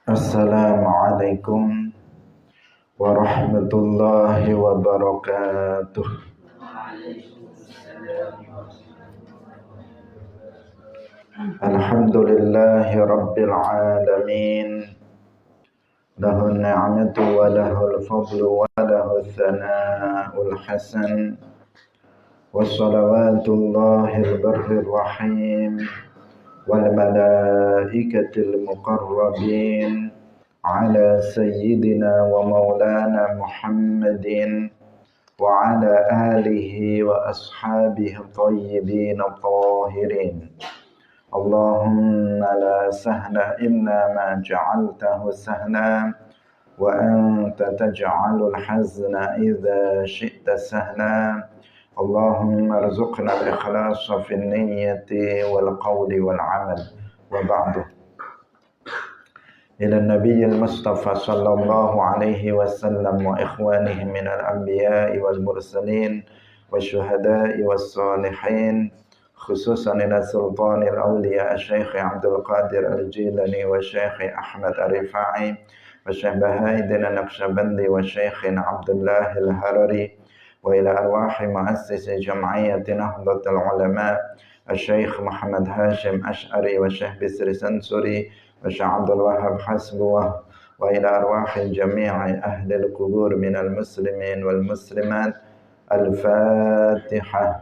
Assalamualaikum warahmatullahi wabarakatuh. Alhamdulillahi rabbil alamin. Lahul ni'matu wa lahul fadlu wa lahul thana'ul hasan. Wassalawatullahil barrir rahim wal malaikatil muqarrabin ala sayyidina wa maulana Muhammadin wa ala alihi wa ashabihi tayyibin tahirin. Allahumma la sahla illa ma ja'altahu sahla wa anta taj'alul hazna idza syi'ta sahla. Allahumma arzuqna al-ikhlasa fi niyyati wal qawli wal amal. Wa ba'du. Ila nabiyil mustafa sallallahu alaihi wasallam wa ikhwanihi minal anbiya'i wal mursalin wa syuhada'i was salihin, khususan ila sultanil awliya Syekh Abdul Qadir Al-Jilani wa Syekh Ahmad Ar-Rifai wa Syekh Baha'iddin An-Naqsyabandi wa Syekh Abdullah Al-Harari wa ila arwahi muassisi jam'iyyati Nahdlatul Ulama Syekh Muhammad Hashim Ash'ari wa Syekh Bisri Sansuri wa Syekh Abdul Wahab Hasbuwah wa ila arwahi jami'i ahli al-qubur minal muslimin wal muslimat. Al-Fatihah.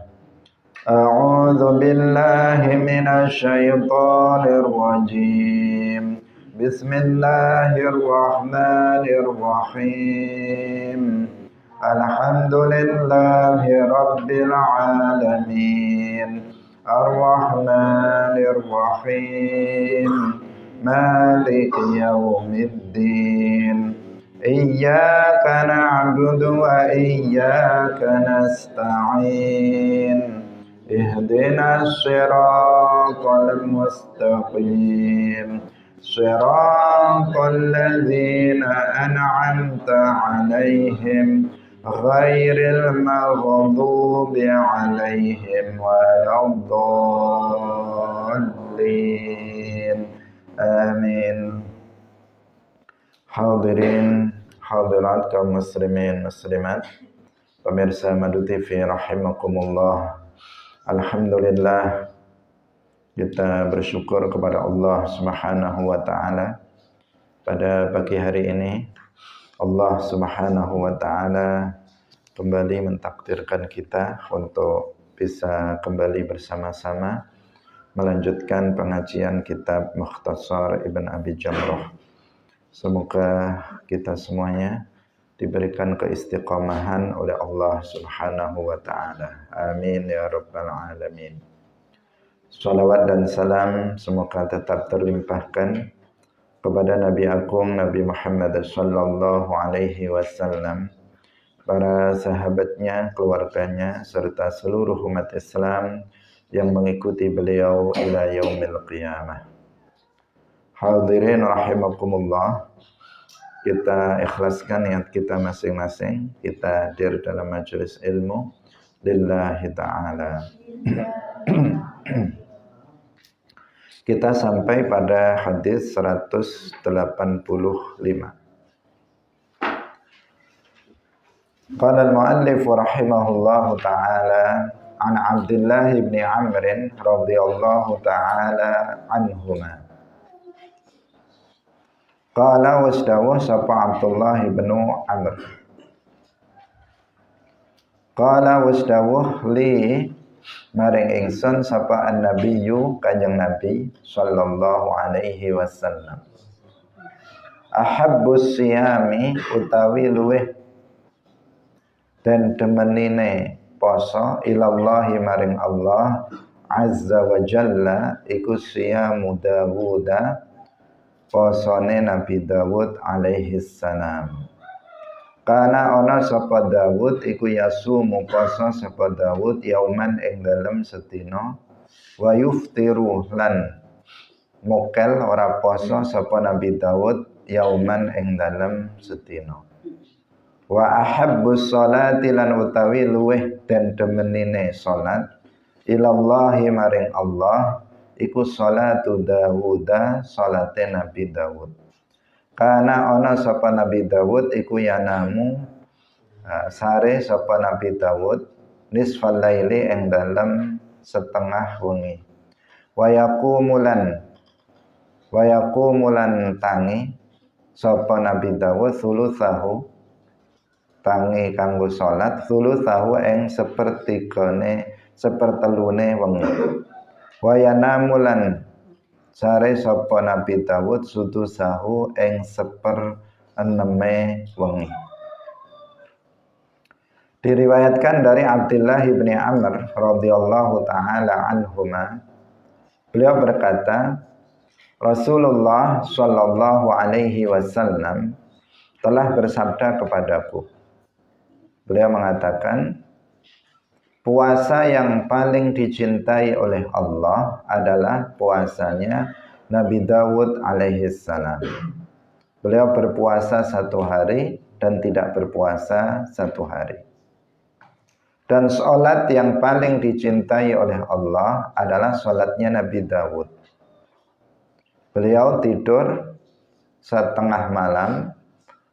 A'udzu billahi minasy syaithanir rajim. Bismillahirrahmanirrahim. Alhamdulillahi rabbil alamin. Ar-Rahmanir Rahim. Maliki yaumiddin. Iyyaka na'budu wa iyyaka nasta'in. Ihdinas siratal mustaqim. Siratal ladzina an'amta 'alaihim ghairil maghdubi 'alaihim waladdallin. Amin. Hadirin hadirat kaum muslimin muslimat, pemirsa Madu TV rahimakumullah. Alhamdulillah, kita bersyukur kepada Allah Subhanahu wa taala pada pagi hari ini. Allah Subhanahu wa taala kembali mentakdirkan kita untuk bisa kembali bersama-sama melanjutkan pengajian kitab Mukhtasar Ibn Abi Jamrah. Semoga kita semuanya diberikan keistiqomahan oleh Allah Subhanahu wa taala. Amin ya rabbal alamin. Salawat dan salam semoga tetap terlimpahkan kepada Nabi Agung Nabi Muhammad sallallahu alaihi wasallam, para sahabatnya, keluarganya, serta seluruh umat Islam yang mengikuti beliau ila yaumil qiyamah. Hadirin rahimakumullah, kita ikhlaskan niat kita masing-masing. Kita hadir dalam majelis ilmu lillahi ta'ala. Kita sampai pada hadis 185. Qala al-muallif rahimahullahu ta'ala an Abdullah bin Amr radhiyallahu ta'ala anhuma. Qala wasdawuh sapa Abdullah bin Amr. Qala wasdawuh li maring ingsun sapa an-nabiyyu kanjeng Nabi sallallahu alaihi wasallam. Ahabbus siyami utawi luweh dan demenine poso ilallahi maring Allah azza wa jalla iku siyamu Dawuda, posone Nabi Dawud alaihi salam. Kana ana sapa Dawud iku yasumu poso sapa Dawud yauman ing dalem sedina, wa yuftiru lan mokel ora poso sapa Nabi Dawud yauman ing dalem sedina. Wa ahabbus sholati lan utawi luweh den demenine salat ilallahi maring Allah iku sholatu Dawuda, salate Nabi Dawud. Kana ana sapa Nabi Dawud iku yanamu sare sapa Nabi Dawud nisfal laili ing dalem setengah wengi. Wa yaqumulan tangi sapa Nabi Dawud sulusahu tangi kanggo salat sulusahu ing sepertelune wengi. Wa yanamulan sare sapa Nabi Dawud sudusahu ing sepereneme wengi. Diriwayatkan dari Abdullah bin Amr radhiyallahu taala anhuma, beliau berkata, Rasulullah shallallahu alaihi wasallam telah bersabda kepadaku. Beliau mengatakan, puasa yang paling dicintai oleh Allah adalah puasanya Nabi Dawud alaihi salam. Beliau berpuasa 1 hari dan tidak berpuasa 1 hari. Dan sholat yang paling dicintai oleh Allah adalah sholatnya Nabi Dawud. Beliau tidur setengah malam,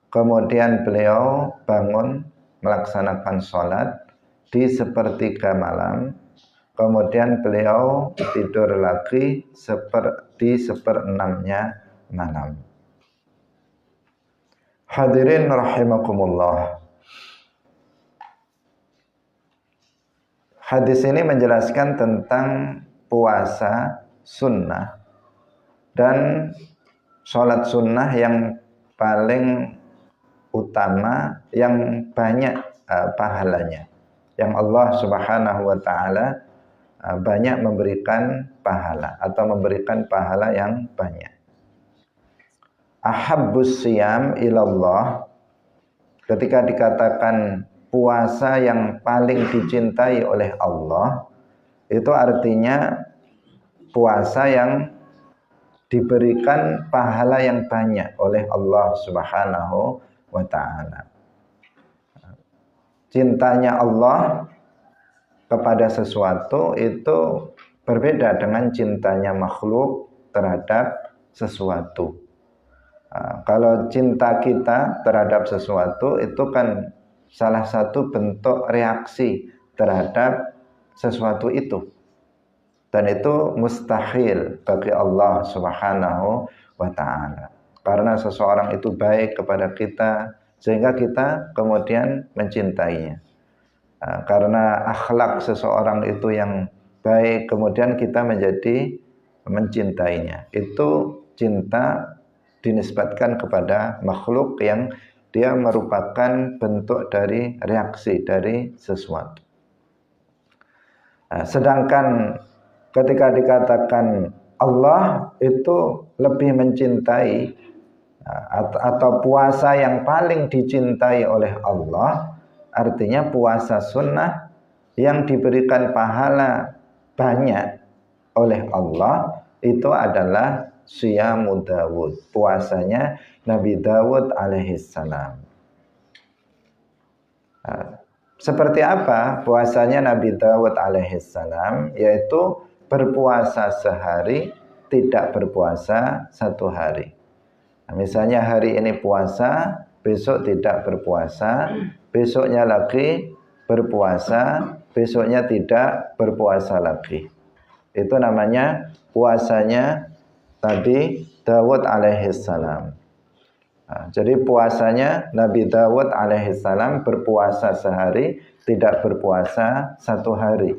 kemudian beliau bangun melaksanakan sholat di sepertiga malam, kemudian beliau tidur lagi di seperenamnya malam. Hadirin rahimakumullah. Hadis ini menjelaskan tentang puasa sunnah dan sholat sunnah yang paling utama, yang banyak pahalanya, yang Allah Subhanahu wa ta'ala banyak memberikan pahala atau memberikan pahala yang banyak. Ahabbus siyam ilallah, ketika dikatakan puasa yang paling dicintai oleh Allah, itu artinya puasa yang diberikan pahala yang banyak oleh Allah Subhanahu wa ta'ala. Cintanya Allah kepada sesuatu itu berbeda dengan cintanya makhluk terhadap sesuatu. Kalau cinta kita terhadap sesuatu itu kan salah satu bentuk reaksi terhadap sesuatu itu, dan itu mustahil bagi Allah Subhanahu wa ta'ala, karena seseorang itu baik kepada kita sehingga kita kemudian mencintainya. Karena akhlak seseorang itu yang baik, kemudian kita menjadi mencintainya. Itu cinta dinisbatkan kepada makhluk yang dia merupakan bentuk dari reaksi dari sesuatu. Sedangkan ketika dikatakan Allah itu lebih mencintai atau puasa yang paling dicintai oleh Allah, artinya puasa sunnah yang diberikan pahala banyak oleh Allah itu adalah Siyamu Dawud, puasanya Nabi Dawud alaihissalam. Seperti apa puasanya Nabi Dawud alaihissalam? Yaitu berpuasa sehari, tidak berpuasa 1 hari. Misalnya hari ini puasa, besok tidak berpuasa, besoknya lagi berpuasa, besoknya tidak berpuasa lagi. Itu namanya puasanya Nabi Dawud alaihissalam. Jadi puasanya Nabi Dawud alaihissalam berpuasa sehari, tidak berpuasa 1 hari.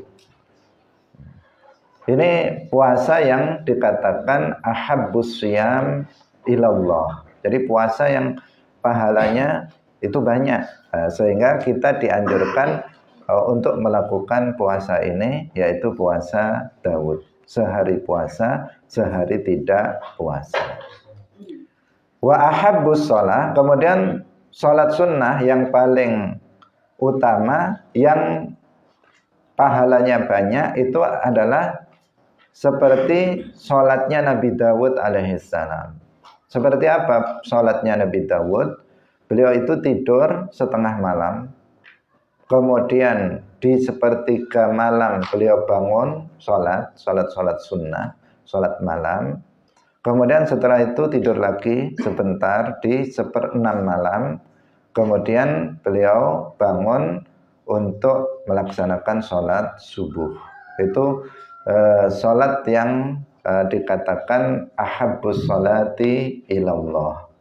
Ini puasa yang dikatakan ahabbus siyam ilallah. Jadi puasa yang pahalanya itu banyak, sehingga kita dianjurkan untuk melakukan puasa ini, yaitu puasa Dawud. Sehari puasa, sehari tidak puasa. Wa ahabbus shalah, kemudian salat sunnah yang paling utama, yang pahalanya banyak, itu adalah seperti salatnya Nabi Dawud alaihissalam. Seperti apa salatnya Nabi Dawud? Beliau itu tidur setengah malam, kemudian di sepertiga malam beliau bangun salat sunnah, salat malam. Kemudian setelah itu tidur lagi sebentar di 1/6 malam. Kemudian beliau bangun untuk melaksanakan sholat subuh. Itu sholat yang dikatakan ahabbus sholati ilallah.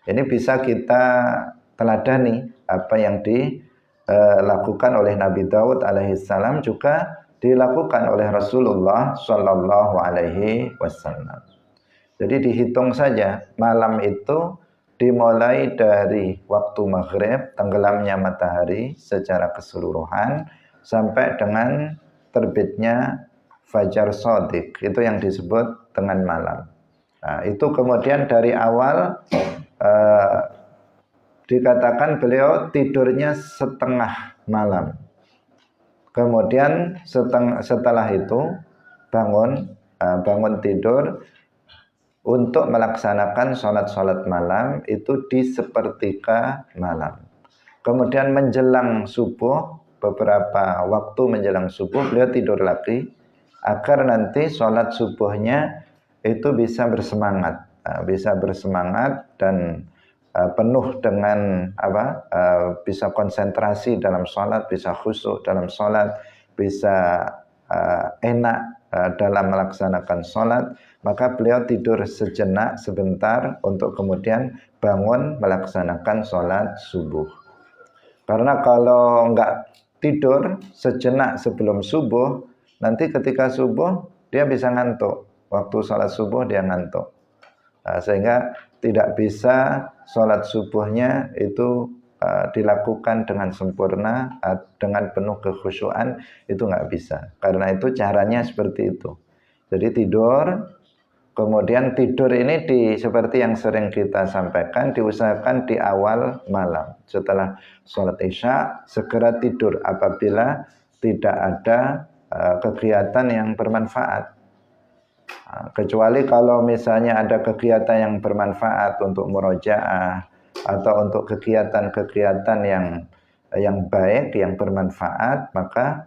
Ini bisa kita teladani apa yang dilakukan oleh Nabi Daud alaihissalam, juga dilakukan oleh Rasulullah Shallallahu Alaihi Wasallam. Jadi dihitung saja, malam itu dimulai dari waktu maghrib, tenggelamnya matahari secara keseluruhan, sampai dengan terbitnya fajar shadiq, itu yang disebut dengan malam. Nah, itu kemudian dari awal dikatakan beliau tidurnya setengah malam. Kemudian setelah itu bangun tidur untuk melaksanakan sholat malam itu di sepertiga malam. Kemudian menjelang subuh, beberapa waktu menjelang subuh beliau tidur lagi agar nanti sholat subuhnya itu bisa bersemangat dan penuh dengan bisa konsentrasi dalam sholat, bisa khusyuk dalam sholat, bisa enak dalam melaksanakan sholat. Maka beliau tidur sejenak sebentar untuk kemudian bangun melaksanakan sholat subuh. Karena kalau enggak tidur sejenak sebelum subuh, nanti ketika subuh dia bisa ngantuk. Waktu sholat subuh dia ngantuk. Sehingga tidak bisa sholat subuhnya itu dilakukan dengan sempurna, dengan penuh kekhusyuan, itu nggak bisa. Karena itu caranya seperti itu. Jadi tidur, kemudian tidur ini seperti yang sering kita sampaikan, diusahakan di awal malam. Setelah sholat isya, segera tidur apabila tidak ada kegiatan yang bermanfaat. Kecuali kalau misalnya ada kegiatan yang bermanfaat untuk murojaah atau untuk kegiatan-kegiatan yang baik, yang bermanfaat, maka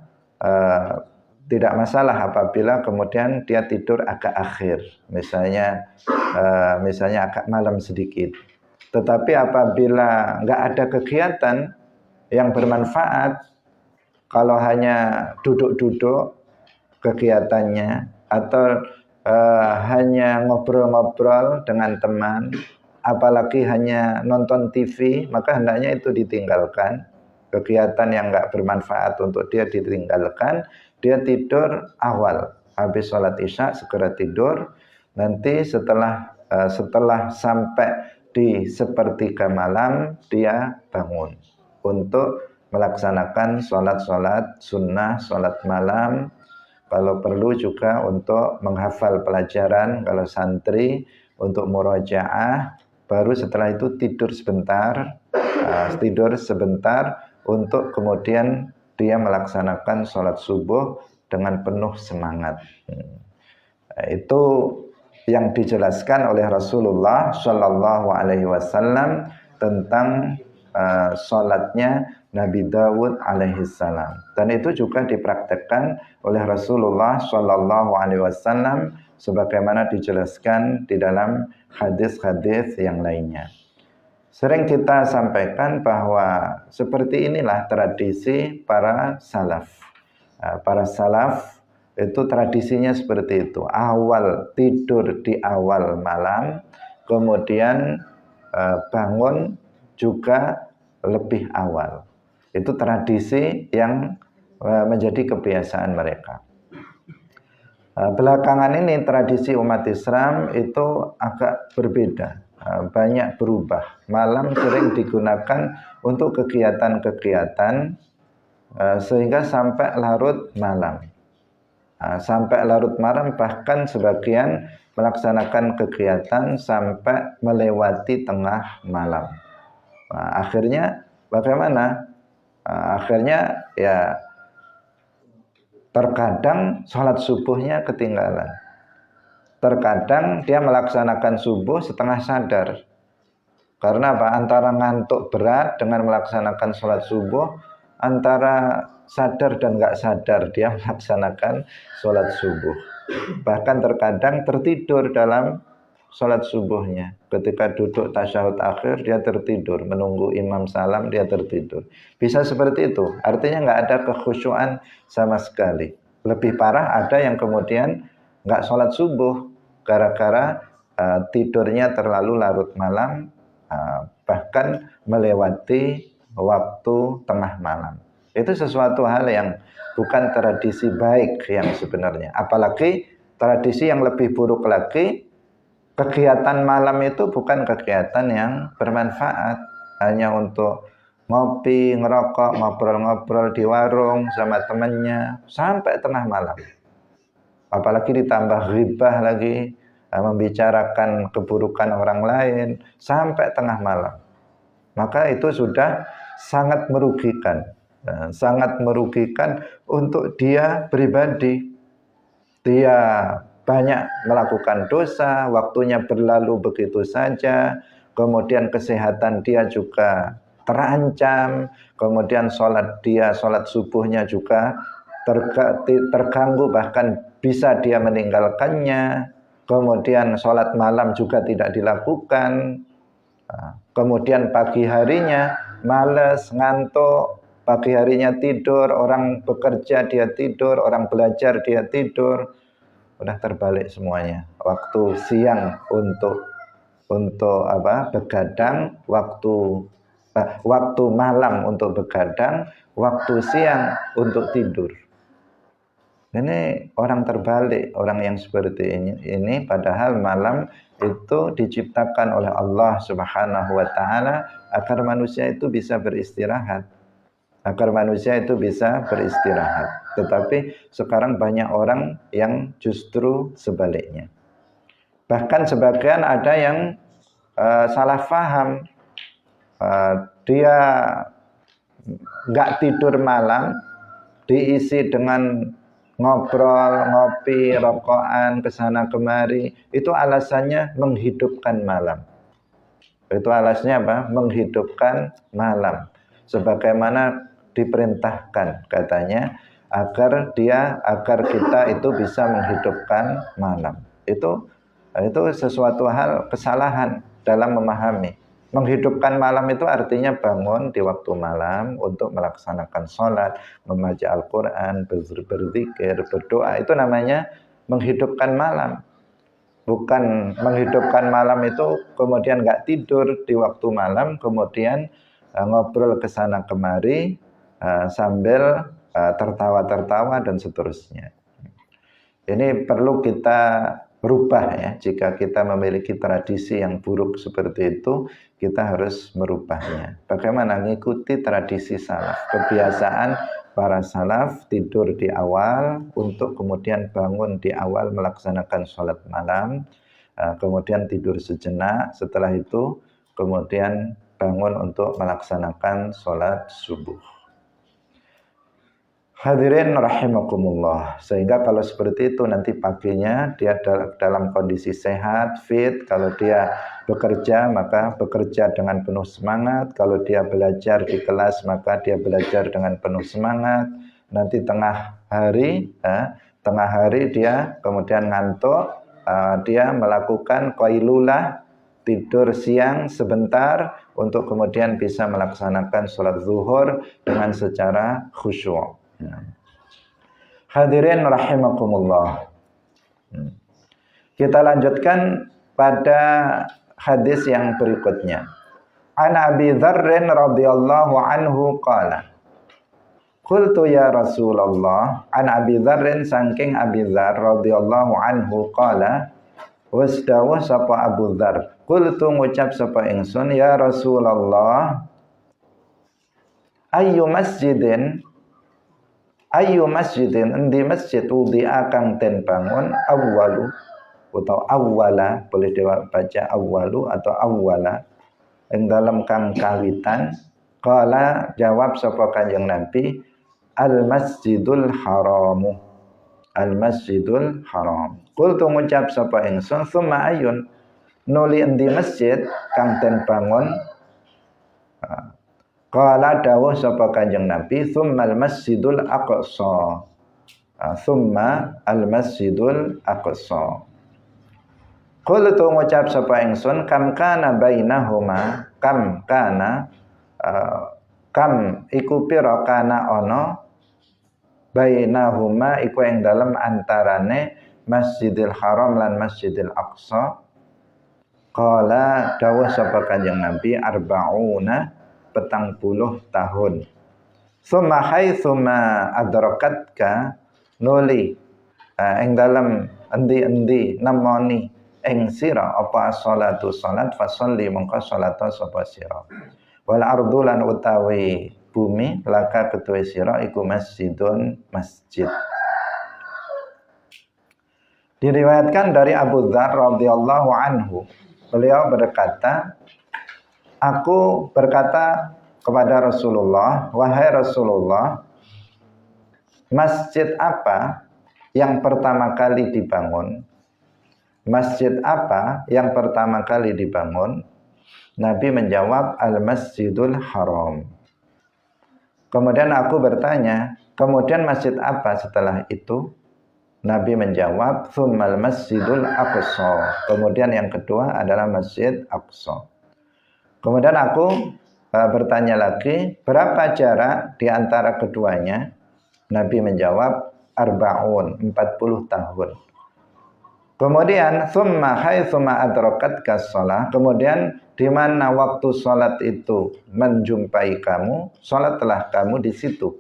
tidak masalah apabila kemudian dia tidur agak akhir, misalnya agak malam sedikit. Tetapi apabila nggak ada kegiatan yang bermanfaat, kalau hanya duduk-duduk kegiatannya atau hanya ngobrol-ngobrol dengan teman, apalagi hanya nonton TV, maka hendaknya itu ditinggalkan. Kegiatan yang nggak bermanfaat untuk dia ditinggalkan. Dia tidur awal, habis sholat isya segera tidur. Nanti setelah sampai di sepertiga malam dia bangun untuk melaksanakan sholat sunnah, sholat malam. Kalau perlu juga untuk menghafal pelajaran, kalau santri untuk murojaah, baru setelah itu tidur sebentar untuk kemudian dia melaksanakan sholat subuh dengan penuh semangat. Itu yang dijelaskan oleh Rasulullah Shallallahu Alaihi Wasallam tentang sholatnya Nabi Dawud alaihissalam, dan itu juga dipraktekkan oleh Rasulullah Shallallahu Alaihi Wasallam sebagaimana dijelaskan di dalam hadis-hadis yang lainnya. Sering kita sampaikan bahwa seperti inilah tradisi para salaf. Para salaf itu tradisinya seperti itu. Awal tidur di awal malam, kemudian bangun juga lebih awal. Itu tradisi yang menjadi kebiasaan mereka. Belakangan ini tradisi umat Islam itu agak berbeda, banyak berubah. Malam sering digunakan untuk kegiatan-kegiatan sehingga sampai larut malam. Sampai larut malam, bahkan sebagian melaksanakan kegiatan sampai melewati tengah malam. Akhirnya bagaimana? Akhirnya ya terkadang sholat subuhnya ketinggalan. Terkadang dia melaksanakan subuh setengah sadar. Karena apa? Antara ngantuk berat dengan melaksanakan sholat subuh, antara sadar dan nggak sadar dia melaksanakan sholat subuh. Bahkan terkadang tertidur dalam sholat subuhnya. Ketika duduk tasyahud akhir, dia tertidur. Menunggu imam salam, dia tertidur. Bisa seperti itu. Artinya nggak ada kekhusyuan sama sekali. Lebih parah ada yang kemudian nggak sholat subuh. Gara-gara tidurnya terlalu larut malam, bahkan melewati waktu tengah malam. Itu sesuatu hal yang bukan tradisi baik yang sebenarnya. Apalagi tradisi yang lebih buruk lagi, kegiatan malam itu bukan kegiatan yang bermanfaat, hanya untuk ngopi, ngerokok, ngobrol-ngobrol di warung sama temannya sampai tengah malam. Apalagi ditambah ghibah lagi, membicarakan keburukan orang lain sampai tengah malam. Maka itu sudah sangat merugikan. Sangat merugikan untuk dia pribadi. Dia banyak melakukan dosa, waktunya berlalu begitu saja, kemudian kesehatan dia juga terancam, kemudian sholat subuhnya juga terganggu, bahkan bisa dia meninggalkannya, kemudian sholat malam juga tidak dilakukan, kemudian pagi harinya malas, ngantuk, pagi harinya tidur, orang bekerja dia tidur, orang belajar dia tidur, udah terbalik semuanya. Waktu siang untuk begadang, waktu malam untuk begadang, waktu siang untuk tidur. Ini orang terbalik, orang yang seperti ini padahal malam itu diciptakan oleh Allah Subhanahu wa taala agar manusia itu bisa beristirahat. Tetapi sekarang banyak orang yang justru sebaliknya. Bahkan sebagian ada yang salah paham. Dia nggak tidur malam, diisi dengan ngobrol, ngopi, rokokan, kesana kemari. Itu alasannya menghidupkan malam. Itu alasannya apa? Menghidupkan malam. Sebagaimana diperintahkan katanya agar kita itu bisa menghidupkan malam. Itu sesuatu hal kesalahan dalam memahami. Menghidupkan malam itu artinya bangun di waktu malam untuk melaksanakan sholat, membaca Al-Quran, berzikir, berdoa. Itu namanya menghidupkan malam. Bukan menghidupkan malam itu kemudian nggak tidur di waktu malam, kemudian ngobrol kesana kemari sambil tertawa-tertawa dan seterusnya. Ini perlu kita rubah ya. Jika kita memiliki tradisi yang buruk seperti itu, kita harus merubahnya. Bagaimana? Ngikuti tradisi salaf. Kebiasaan para salaf tidur di awal untuk kemudian bangun di awal melaksanakan sholat malam, kemudian tidur sejenak, setelah itu kemudian bangun untuk melaksanakan sholat subuh. Hadirin rahimakumullah. Sehingga kalau seperti itu nanti paginya dia dalam kondisi sehat, fit. Kalau dia bekerja maka bekerja dengan penuh semangat. Kalau dia belajar di kelas maka dia belajar dengan penuh semangat. Nanti tengah hari dia kemudian ngantuk, dia melakukan qailulah, tidur siang sebentar untuk kemudian bisa melaksanakan sholat zuhur dengan secara khusyuk. Hadirin rahimakumullah. Kita lanjutkan pada hadis yang berikutnya. An Abi Dzarr radhiyallahu anhu qala, qultu ya Rasulullah. An Abi Dzarr, saking Abi Dzarr radhiyallahu anhu qala, wasdawuh sapa Abu Dzarr, qultu ngucap sapa ingsun ya Rasulullah, ayyu masjidin endi masjid wudi'a kang den bangun awwalu atau awwala, boleh dibaca awwalu atau awwala, ing dalam kang kawitan. Qala, jawab sapa Kanjeng Nabi, al masjidul haramu, al masjidul haram. Qultu ngucap sapa ingsun, summa ayun, nuli endi masjid kang den bangun. Qala, dawuh sapa Kanjeng Nabi, tsummal masjidul aqsa. Tsumma al masjidul aqsa. Qultu ngucap sapa ingsun kam kana bainahuma kam kana kam iku pira kana ana bainahuma iku ing dalem antarane Masjidil Haram lan Masjidil Aqsa. Qala dawuh sapa Kanjeng Nabi arba'una 40 tahun. Summa haitsuma adrakatka nuli ing dalem endi-endi nemoni ing sira apa sholatu salat fasolli mongko salata sapa sira. Wal ardu lan utawi bumi laka ketuwe sira iku masjidun masjid. Diriwayatkan dari Abu Dzar radhiyallahu anhu, beliau berkata, aku berkata kepada Rasulullah, wahai Rasulullah, masjid apa yang pertama kali dibangun? Masjid apa yang pertama kali dibangun? Nabi menjawab, Al-Masjidul Haram. Kemudian aku bertanya, kemudian masjid apa setelah itu? Nabi menjawab, Tsummal Masjidul Aqsa. Kemudian yang kedua adalah Masjid Aqsa. Kemudian aku bertanya lagi, berapa jarak di antara keduanya? Nabi menjawab, Arba'un, 40 tahun. Kemudian, Tsumma haitsuma adrakatka shalah. Kemudian, di mana waktu salat itu menjumpai kamu, salatlah kamu di situ.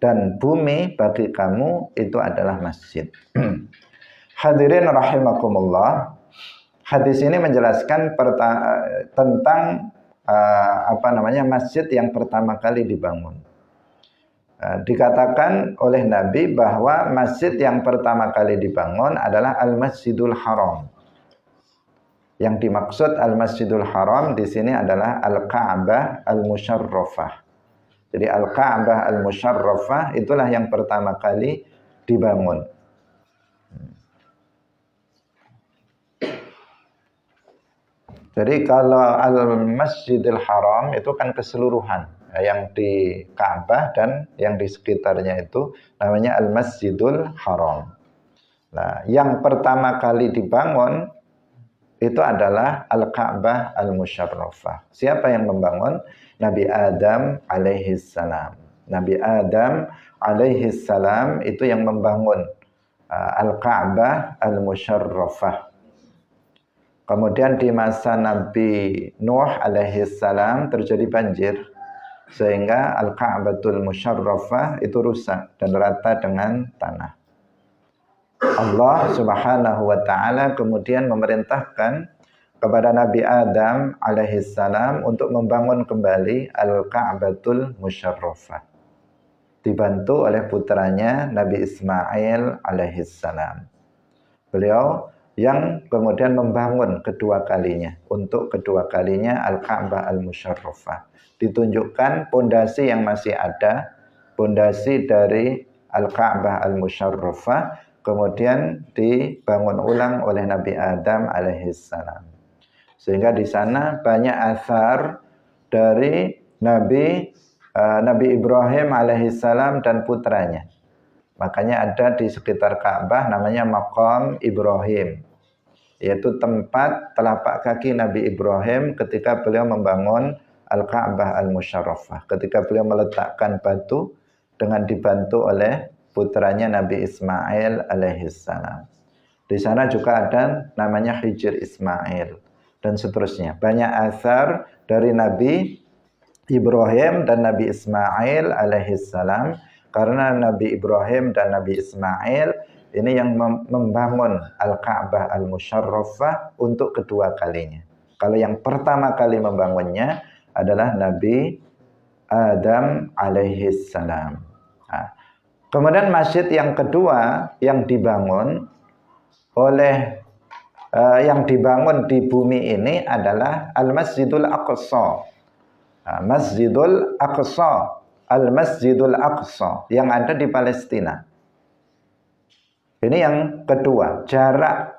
Dan bumi bagi kamu itu adalah masjid. Hadirin rahimakumullah. Hadis ini menjelaskan tentang masjid yang pertama kali dibangun. Dikatakan oleh Nabi bahwa masjid yang pertama kali dibangun adalah Al-Masjidul Haram. Yang dimaksud Al-Masjidul Haram di sini adalah Al-Ka'bah Al-Musyarrafah. Jadi Al-Ka'bah Al-Musyarrafah itulah yang pertama kali dibangun. Jadi kalau Al-Masjidil Haram itu kan keseluruhan, yang di Ka'bah dan yang di sekitarnya itu namanya Al-Masjidul Haram. Nah, yang pertama kali dibangun itu adalah Al-Ka'bah Al-Musyarrafah. Siapa yang membangun? Nabi Adam alaihi salam. Nabi Adam alaihi salam itu yang membangun Al-Ka'bah Al-Musyarrafah. Kemudian di masa Nabi Nuh alaihi salam terjadi banjir sehingga Al-Ka'batul Musyarrafah itu rusak dan rata dengan tanah. Allah Subhanahu wa taala kemudian memerintahkan kepada Nabi Adam alaihissalam untuk membangun kembali Al-Ka'batul Musyarrafah. Dibantu oleh putranya Nabi Ismail alaihissalam. Beliau yang kemudian membangun kedua kalinya. Untuk kedua kalinya Al-Ka'bah Al-Musyarrafah. Ditunjukkan pondasi yang masih ada, pondasi dari Al-Ka'bah Al-Musyarrafah, kemudian dibangun ulang oleh Nabi Adam alaihissalam. Sehingga di sana banyak athar dari Nabi Ibrahim alaihissalam dan putranya. Makanya ada di sekitar Ka'bah namanya Maqam Ibrahim, yaitu tempat telapak kaki Nabi Ibrahim ketika beliau membangun Al-Ka'bah Al-Musyarrafah. Ketika beliau meletakkan batu dengan dibantu oleh putranya Nabi Ismail alaihissalam. Di sana juga ada namanya Hijr Ismail dan seterusnya. Banyak asar dari Nabi Ibrahim dan Nabi Ismail alaihissalam, karena Nabi Ibrahim dan Nabi Ismail ini yang membangun Al-Ka'bah Al-Musyarrafah untuk kedua kalinya. Kalau yang pertama kali membangunnya adalah Nabi Adam alaihissalam. Nah, kemudian masjid yang kedua yang dibangun oleh yang dibangun di bumi ini adalah Al-Masjidul Aqsa. Masjidul Aqsa, Al-Masjidul Aqsa yang ada di Palestina. Ini yang kedua, jarak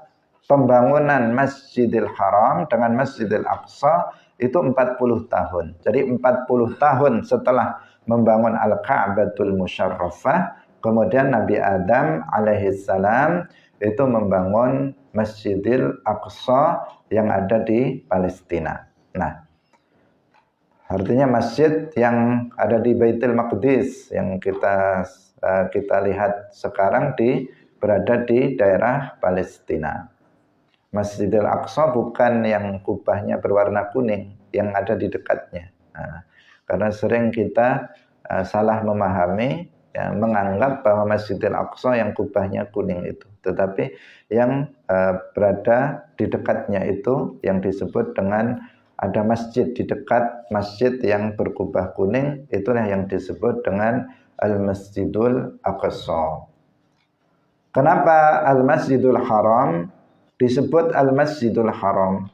pembangunan Masjidil Haram dengan Masjidil Aqsa itu 40 tahun. Jadi 40 tahun setelah membangun Al-Ka'batul Musyarrafah, kemudian Nabi Adam alaihissalam itu membangun Masjidil Aqsa yang ada di Palestina. Nah, artinya masjid yang ada di Baitul Maqdis yang kita lihat sekarang berada di daerah Palestina. Masjidil Aqsa bukan yang kubahnya berwarna kuning yang ada di dekatnya. Nah, karena sering kita salah memahami, ya, menganggap bahwa Masjidil Aqsa yang kubahnya kuning itu, tetapi yang berada di dekatnya itu yang disebut dengan ada masjid di dekat masjid yang berkubah kuning, itulah yang disebut dengan Al-Masjidul Aqsa. Kenapa Al-Masjidul Haram disebut Al-Masjidul Haram?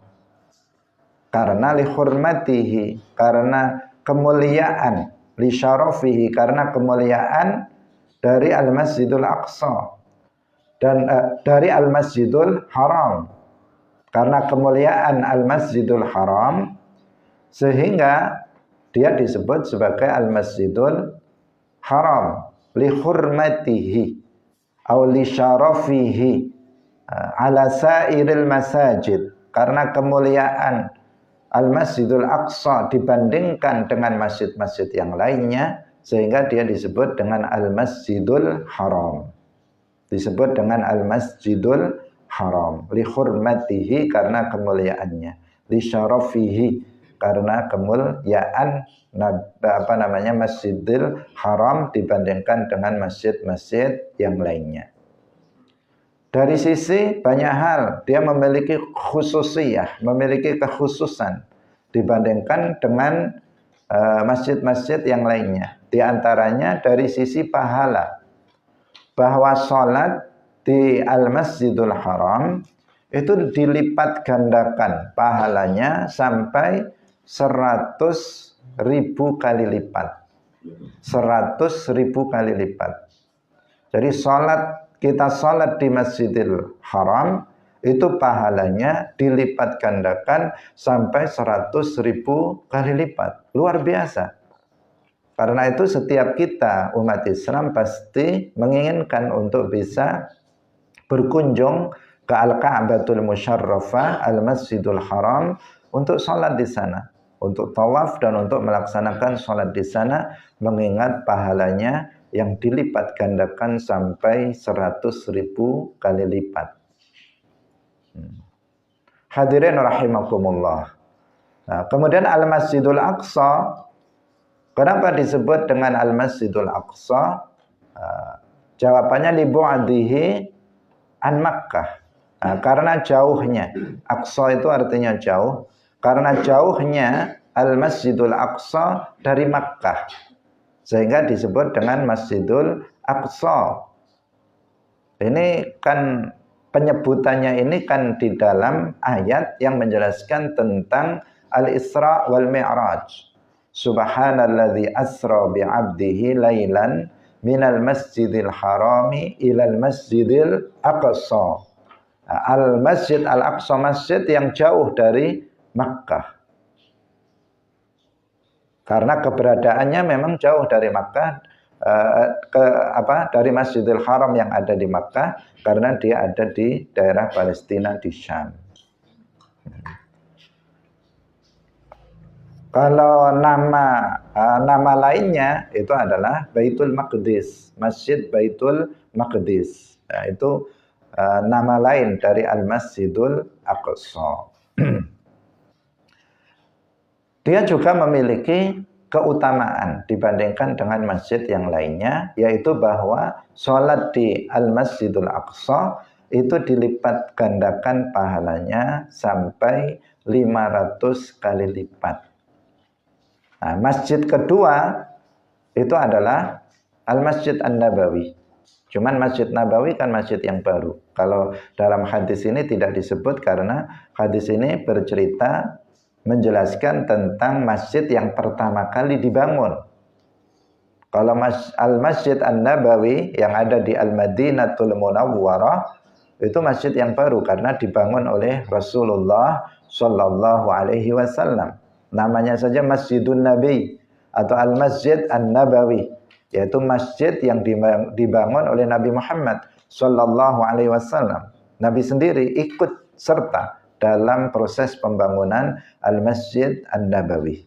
Karena lihurmatihi, karena kemuliaan, li syarafihi, karena kemuliaan dari Al-Masjidul Aqsa dan dari Al-Masjidul Haram. Karena kemuliaan Al-Masjidul Haram sehingga dia disebut sebagai Al-Masjidul Haram li hurmatihi atau li syarafihi ala sairil masajid, karena kemuliaan Al-Masjidul Aqsa dibandingkan dengan masjid-masjid yang lainnya sehingga dia disebut dengan Al-Masjidul Haram. Disebut dengan Al-Masjidul Haram li hurmatihi, karena kemuliaannya, li syarafihi, karena kemuliaan Masjidil Haram dibandingkan dengan masjid-masjid yang lainnya. Dari sisi banyak hal dia memiliki khususiyah, memiliki kekhususan dibandingkan dengan masjid-masjid yang lainnya. Di antaranya dari sisi pahala, bahwa sholat di Al-Masjidul Haram itu dilipat gandakan pahalanya sampai 100.000 kali lipat. 100.000 kali lipat. Jadi kita sholat di Masjidil Haram itu pahalanya dilipat gandakan sampai 100.000 kali lipat. Luar biasa. Karena itu setiap kita umat Islam pasti menginginkan untuk bisa berkunjung ke Al-Ka'batul Musyarrafah, Al-Masjidul Haram, untuk sholat di sana, untuk tawaf dan untuk melaksanakan sholat di sana, mengingat pahalanya yang dilipat gandakan sampai 100.000 kali lipat. Hadirin rahimakumullah. Nah, kemudian Al-Masjidul Aqsa, kenapa disebut dengan Al-Masjidul Aqsa? Jawabannya li bu'adihi an Makkah. Nah, karena jauhnya, Aqsa itu artinya jauh, karena jauhnya Al-Masjidul Aqsa dari Makkah, sehingga disebut dengan Masjidul Aqsa. Ini kan penyebutannya ini kan di dalam ayat yang menjelaskan tentang Al-Isra wal Mi'raj. Subhanalladzi asra bi'abdihi lailan minal masjidil harami ilal masjidil aqsa. Al-Masjid Al-Aqsa, masjid yang jauh dari Makkah. Karena keberadaannya memang jauh dari Makkah, dari Masjidil Haram yang ada di Makkah, karena dia ada di daerah Palestina di Syam. Kalau nama lainnya itu adalah Baitul Maqdis, Masjid Baitul Maqdis. Nah, itu nama lain dari Al-Masjidul Aqsa. Dia juga memiliki keutamaan dibandingkan dengan masjid yang lainnya, yaitu bahwa sholat di Al-Masjidul Aqsa itu dilipat gandakan pahalanya sampai 500 kali lipat. Nah, masjid kedua itu adalah Al-Masjid An-Nabawi. Cuman Masjid Nabawi kan masjid yang baru. Kalau dalam hadis ini tidak disebut karena hadis ini bercerita menjelaskan tentang masjid yang pertama kali dibangun. Kalau Al-Masjid An-Nabawi yang ada di Al-Madinatul Munawwarah itu masjid yang baru karena dibangun oleh Rasulullah Shallallahu Alaihi Wasallam. Namanya saja Masjidun Nabi atau Al-Masjid An-Nabawi, yaitu masjid yang dibangun oleh Nabi Muhammad Sallallahu Alaihi Wasallam. Nabi sendiri ikut serta dalam proses pembangunan Al-Masjid An-Nabawi.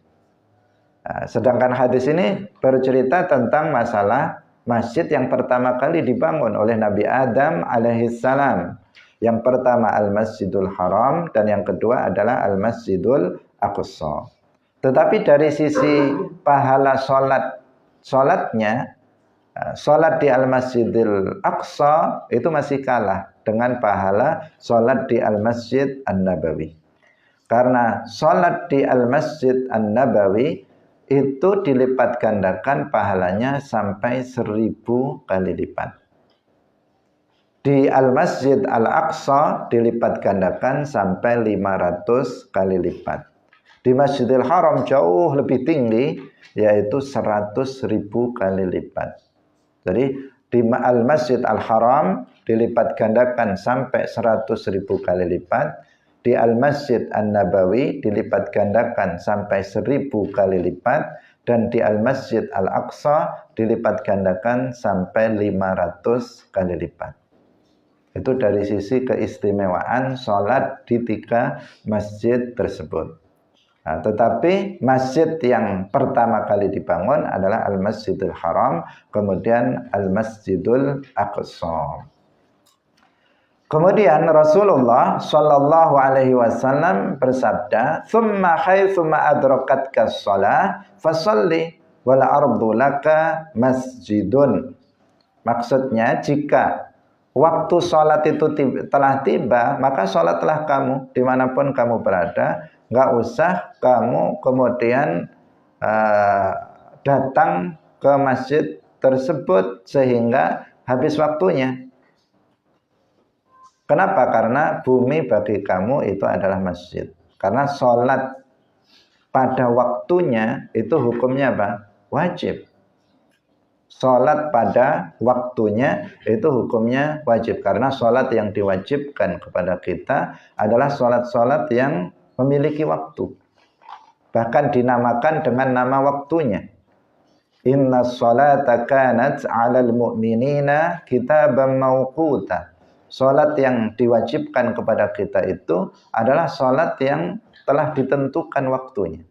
Nah, sedangkan hadis ini bercerita tentang masalah masjid yang pertama kali dibangun oleh Nabi Adam alaihissalam. Yang pertama Al-Masjidul Haram dan yang kedua adalah Al-Masjidul Aqsa. Tetapi dari sisi pahala sholatnya, sholat di Al-Masjidil Aqsa itu masih kalah dengan pahala sholat di Al-Masjid An-Nabawi. Karena sholat di Al-Masjid An-Nabawi itu dilipat gandakan pahalanya sampai 1000 kali lipat. Di Al-Masjid Al-Aqsa dilipat gandakan sampai 500 kali lipat. Di Masjidil Haram jauh lebih tinggi, yaitu 100.000 kali lipat. Jadi di Al-Masjid Al-Haram dilipat gandakan sampai 100.000 kali lipat. Di Al-Masjid An-Nabawi dilipat gandakan sampai 1000 kali lipat. Dan di Al-Masjid Al-Aqsa dilipat gandakan sampai 500 kali lipat. Itu dari sisi keistimewaan sholat di 3 masjid tersebut. Nah, tetapi masjid yang pertama kali dibangun adalah Al-Masjidil Haram, kemudian Al-Masjidul Aqsa. Kemudian Rasulullah Shallallahu Alaihi Wasallam bersabda, "Tsumma haitsuma adrakatka shalah, fasalli wal ardu laka masjidun." Maksudnya, jika waktu sholat itu telah tiba, maka sholatlah kamu dimanapun kamu berada. Nggak usah kamu kemudian datang ke masjid tersebut sehingga habis waktunya. Kenapa? Karena bumi bagi kamu itu adalah masjid. Karena sholat pada waktunya itu hukumnya apa? Wajib. Sholat pada waktunya itu hukumnya wajib. Karena sholat yang diwajibkan kepada kita adalah sholat-sholat yang memiliki waktu. Bahkan dinamakan dengan nama waktunya. Inna sholata kanat 'alal mu'minina kitaban mawquta. Salat yang diwajibkan kepada kita itu adalah salat yang telah ditentukan waktunya.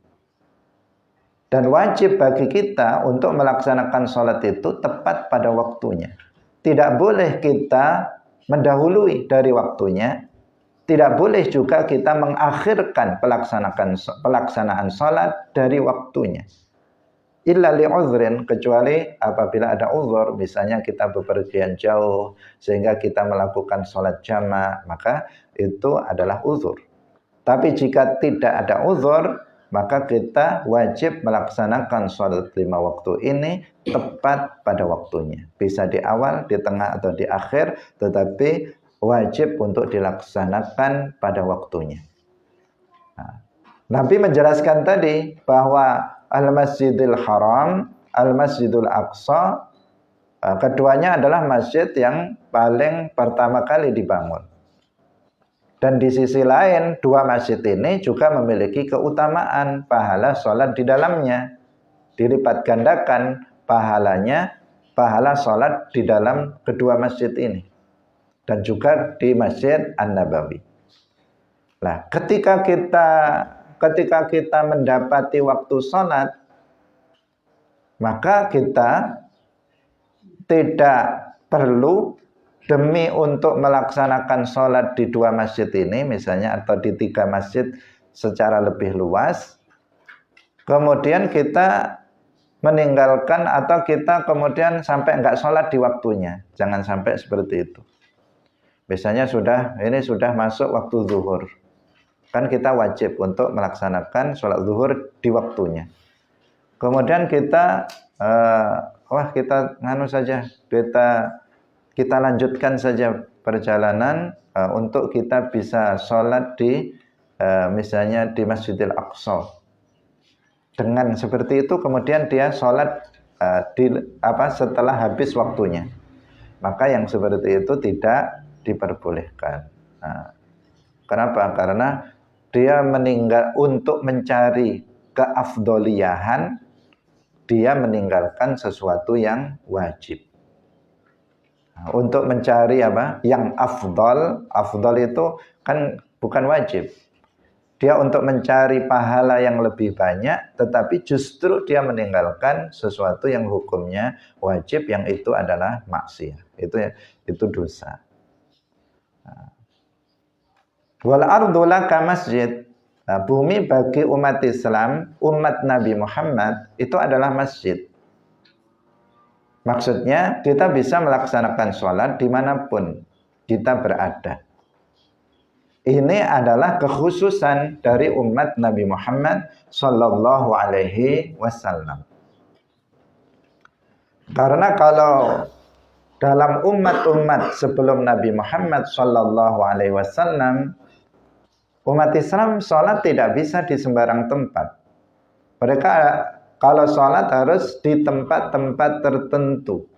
Dan wajib bagi kita untuk melaksanakan salat itu tepat pada waktunya. Tidak boleh kita mendahului dari waktunya. Tidak boleh juga kita mengakhirkan pelaksanaan salat dari waktunya. Illa li'udhrin, kecuali apabila ada uzur, misalnya kita bepergian jauh sehingga kita melakukan sholat jamak, maka itu adalah uzur. Tapi jika tidak ada uzur, maka kita wajib melaksanakan sholat 5 waktu ini tepat pada waktunya. Bisa di awal, di tengah, atau di akhir, tetapi wajib untuk dilaksanakan pada waktunya. Nah, Nabi menjelaskan tadi bahwa Al-Masjidil Haram, Al-Masjidul Aqsa, keduanya adalah masjid yang paling pertama kali dibangun. Dan di sisi lain, 2 masjid ini juga memiliki keutamaan pahala sholat di dalamnya. Dilipat gandakan pahalanya, pahala sholat di dalam kedua masjid ini. Dan juga di Masjid An-Nabawi. Nah, ketika kita mendapati waktu sholat, maka kita tidak perlu demi untuk melaksanakan sholat di 2 masjid ini, misalnya, atau di 3 masjid secara lebih luas, kemudian kita meninggalkan atau kita kemudian sampai enggak sholat di waktunya. Jangan sampai seperti itu. Misalnya ini sudah masuk waktu zuhur. Kan kita wajib untuk melaksanakan sholat zuhur di waktunya. Kemudian kita kita lanjutkan saja perjalanan untuk kita bisa sholat di misalnya di Masjidil Aqsa. Dengan seperti itu kemudian dia sholat setelah habis waktunya. Maka yang seperti itu tidak diperbolehkan. Nah, kenapa? Karena dia meninggal untuk mencari keafdoliyahan, dia meninggalkan sesuatu yang wajib. Untuk mencari apa? Yang afdal. Afdal itu kan bukan wajib. Dia untuk mencari pahala yang lebih banyak, tetapi justru dia meninggalkan sesuatu yang hukumnya wajib, yang itu adalah maksiat. Itu dosa. Wal ardu laka masjid. Bumi bagi umat Islam, umat Nabi Muhammad itu adalah masjid. Maksudnya kita bisa melaksanakan sholat dimanapun kita berada. Ini adalah kekhususan dari umat Nabi Muhammad Sallallahu Alaihi Wasallam. Karena kalau dalam umat-umat sebelum Nabi Muhammad Sallallahu Alaihi Wasallam, umat Islam sholat tidak bisa di sembarang tempat. Mereka kalau sholat harus di tempat-tempat tertentu.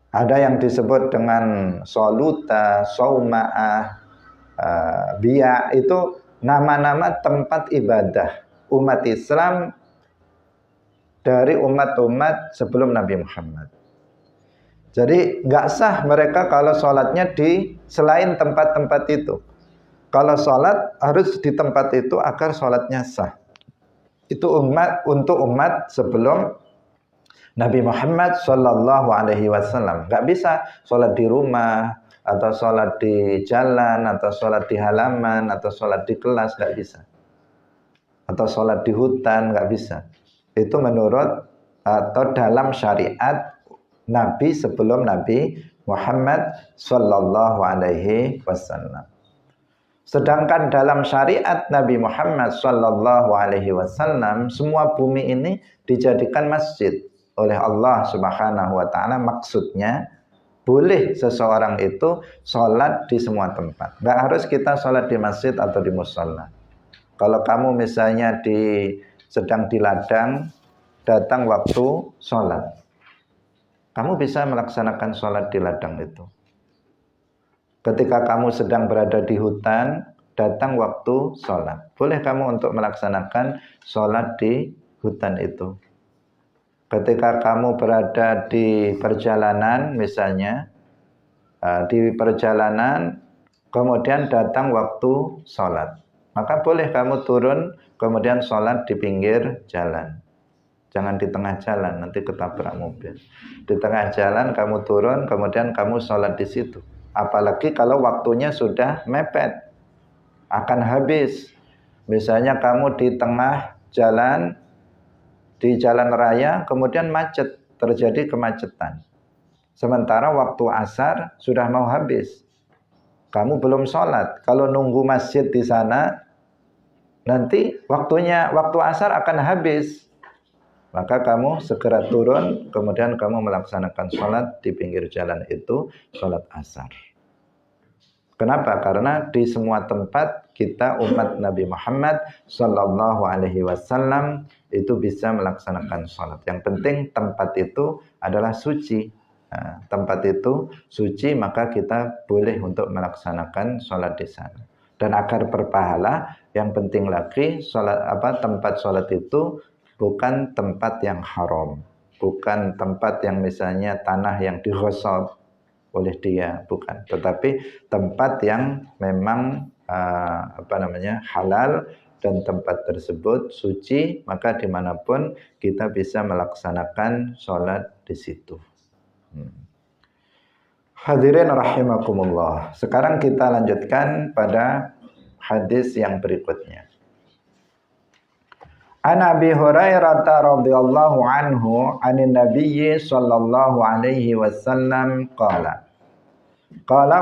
Ada yang disebut dengan soluta, sauma'ah, biya, itu nama-nama tempat ibadah umat Islam dari umat-umat sebelum Nabi Muhammad. Jadi nggak sah mereka kalau sholatnya di selain tempat-tempat itu. Kalau sholat harus di tempat itu agar sholatnya sah. Itu untuk umat sebelum Nabi Muhammad Sallallahu Alaihi Wasallam. Nggak bisa sholat di rumah, atau sholat di jalan, atau sholat di halaman, atau sholat di kelas, nggak bisa. Atau sholat di hutan, nggak bisa. Itu menurut atau dalam syariat Nabi sebelum Nabi Muhammad Sallallahu Alaihi Wasallam. Sedangkan dalam syariat Nabi Muhammad Sallallahu Alaihi Wasallam, semua bumi ini dijadikan masjid oleh Allah Subhanahu wa Ta'ala. Maksudnya boleh seseorang itu sholat di semua tempat. Nggak harus kita sholat di masjid atau di mushola. Kalau kamu misalnya sedang di ladang, datang waktu sholat, kamu bisa melaksanakan sholat di ladang itu. Ketika kamu sedang berada di hutan, datang waktu sholat, boleh kamu untuk melaksanakan sholat di hutan itu. Ketika kamu berada di perjalanan, misalnya di perjalanan, kemudian datang waktu sholat, maka boleh kamu turun, kemudian sholat di pinggir jalan. Jangan di tengah jalan, nanti ketabrak mobil. Di tengah jalan kamu turun, kemudian kamu sholat di situ. Apalagi kalau waktunya sudah mepet, akan habis. Misalnya kamu di tengah jalan, di jalan raya, kemudian macet, terjadi kemacetan. Sementara waktu asar sudah mau habis. Kamu belum sholat. Kalau nunggu masjid di sana, nanti waktu asar akan habis. Maka kamu segera turun, kemudian kamu melaksanakan sholat di pinggir jalan itu, sholat asar. Kenapa? Karena di semua tempat kita umat Nabi Muhammad Sallallahu Alaihi Wasallam itu bisa melaksanakan sholat. Yang penting tempat itu adalah suci. Nah, tempat itu suci, maka kita boleh untuk melaksanakan sholat di sana. Dan agar berpahala, yang penting lagi tempat sholat itu bukan tempat yang haram, bukan tempat yang misalnya tanah yang dighosab oleh dia, bukan, tetapi tempat yang memang halal, dan tempat tersebut suci, maka dimanapun kita bisa melaksanakan sholat di situ. Hadirin rahimakumullah. Sekarang kita lanjutkan pada hadis yang berikutnya. An Abi Hurairah radhiyallahu anhu anin Nabiyyi sallallahu alaihi wasallam qala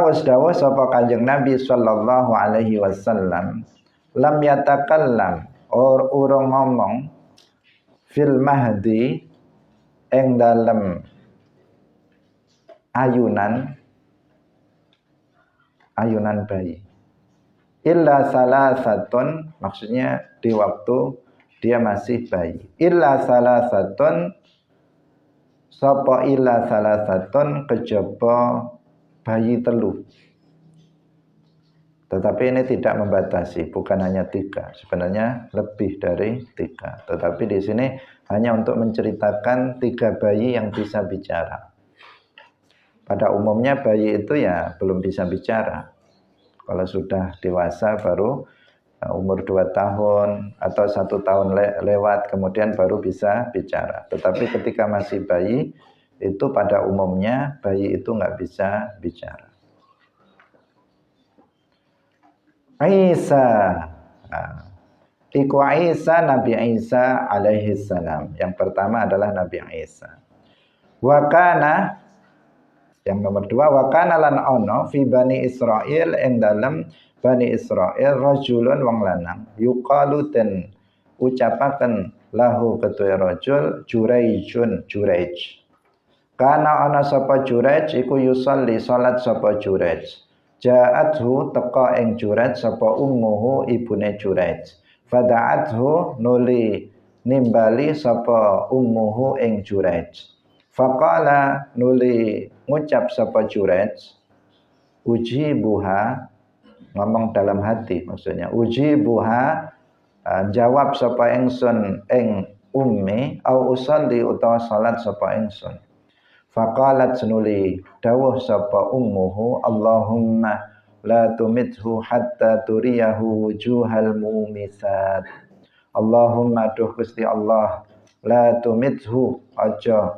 wasdawa sapa Kanjeng Nabi sallallahu alaihi wasallam, lam yatakallam urung ngomong fil mahdi ing dalem ayunan bayi, illa salasatun, maksudnya di waktu dia masih bayi, illa salasatun, sapa illa salasatun, kejaba bayi telu. Tetapi ini tidak membatasi, bukan hanya 3, sebenarnya lebih dari 3. Tetapi di sini hanya untuk menceritakan 3 bayi yang bisa bicara. pada umumnya bayi itu ya belum bisa bicara. Kalau sudah dewasa baru umur 2 tahun atau 1 tahun lewat kemudian baru bisa bicara. Tetapi ketika masih bayi itu pada umumnya bayi itu nggak bisa bicara. Isa, Iku Isa, Nabi Isa alaihi salam. Yang pertama adalah Nabi Isa. Wakana, yang nomor 2, wakana lan ono fi Bani Israil ing dalam Bani Israil rajulun wong lanang yuqalu den ucapaken lahu ketua rajul Juraijun Juraij. Kana ana sapa Juraij iku yusolli salat sapa Juraij. Ja'athu teka ing Juraij sapa ummuhu ibune Juraij. Fada'athu nuli nimbali sapa ummuhu ing Juraij. Faqala nuli ngucap sapa Juraij uji buha, ngomong dalam hati maksudnya, uji buha, jawab sapa ingsun ing ummi au usalli utawa salat sapa ingsun. Faqalat nuli dawuh sapa ummuhu Allahumma la tumithu hatta turiyahu wujuhal mumisat. Allahumma duh Gusti Allah la tumithu aja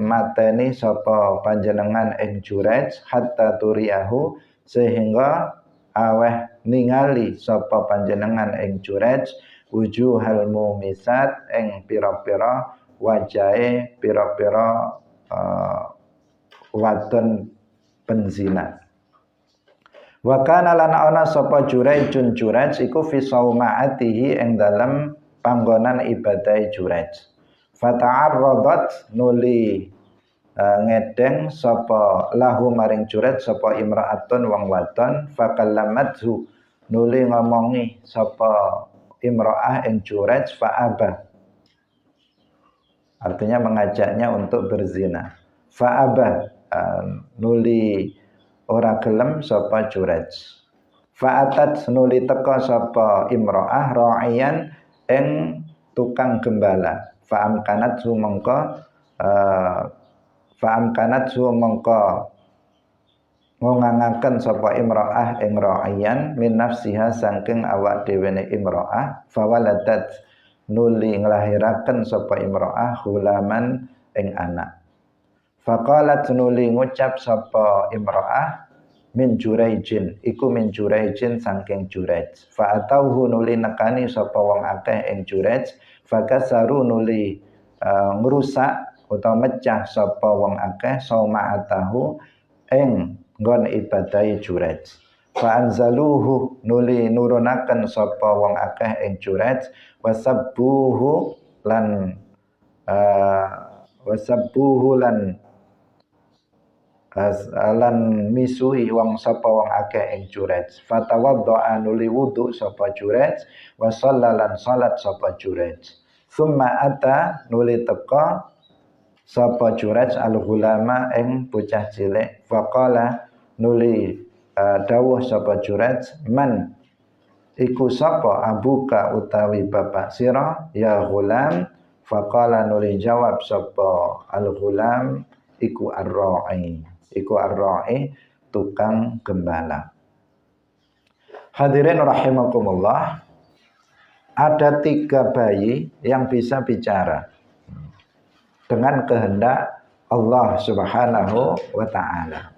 mateni sapa panjenengan ing Juraij hatta turiyahu sehingga aweh ningali sapa panjenengan ing Juraij wujuhal mumisat ing pira-pira wajahe pira-pira wadon penzina. Wa kana lan ana sapa Juraijun Juraij iku fi saumaatihi ing dalem panggonan ibadah Juraij. Fata'arradat nuli ngedeng sapa lahu maring Juraij sapa imra'atun wong wadon fakallamathu nuli ngomongi sapa imra'ah ing Juraij fa'aba, artinya mengajaknya untuk berzina. Fa'aba nuli ora gelem sapa Juraij. Fa'atat nuli teka sapa imra'ah ra'iyan ing tukang gembala. Fa'amkanat su mongko ngongangaken sapa imra'ah ing ra'iyan min nafsiha saking awak dhewene imra'ah. Fawaladat nuli nglahiraken sapa imra'ah hulaman ing anak. Faqalat nuli ngucap sapa imra'ah min Juraijin, iku min Juraijin saking Juraij. Fa'atauhu nuli nekani sapa wong akeh ing Juraij. Fakasaru nuli ngrusak utawa mecah sapa wong akeh sauma'atahu ing nggon ibadahi Juraij. Fa'anzaluhu nuli nurunaken sapa wong akeh ing Juraij. Wasabbuhu lan misuhi wong sapa wong akeh ing Juraij. Fatawaddo'a nuli wudu sapa Juraij wa shallalan salat sapa Juraij. Summa ata nuli teka sapa Juraij al-ghulama ing bocah cilik. Faqala nuli dawuh sapa Juraij man iku sapa abuka utawi bapak sira ya ghulam. Faqala nuli jawab sapa al-ghulam iku ar-ra'i, iku ar-ra'i tukang gembala. Hadirin rahimakumullah, ada 3 bayi yang bisa bicara dengan kehendak Allah Subhanahu wa ta'ala.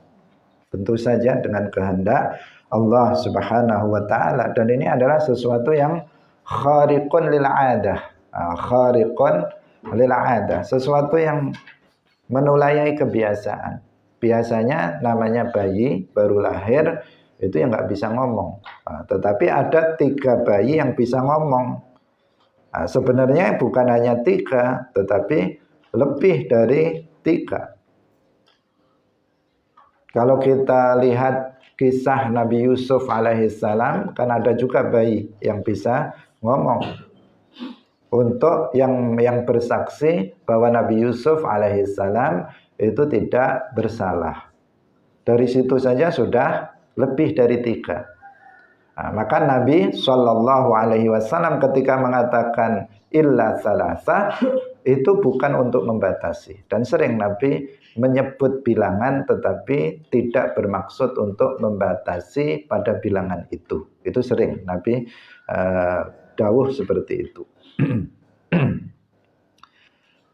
Tentu saja dengan kehendak Allah Subhanahu wa ta'ala, dan ini adalah sesuatu yang khariqun lil 'adah. Khariqun lil 'adah, sesuatu yang menulayai kebiasaan. Biasanya namanya bayi baru lahir itu yang nggak bisa ngomong. Tetapi ada 3 bayi yang bisa ngomong. Sebenarnya bukan hanya 3, tetapi lebih dari 3. Kalau kita lihat kisah Nabi Yusuf alaihissalam, kan ada juga bayi yang bisa ngomong. Untuk yang bersaksi bahwa Nabi Yusuf alaihissalam itu tidak bersalah. Dari situ saja sudah lebih dari 3. Maka Nabi SAW ketika mengatakan illa salasa, itu bukan untuk membatasi. Dan sering Nabi menyebut bilangan tetapi tidak bermaksud untuk membatasi pada bilangan itu. Itu sering Nabi dawuh seperti itu.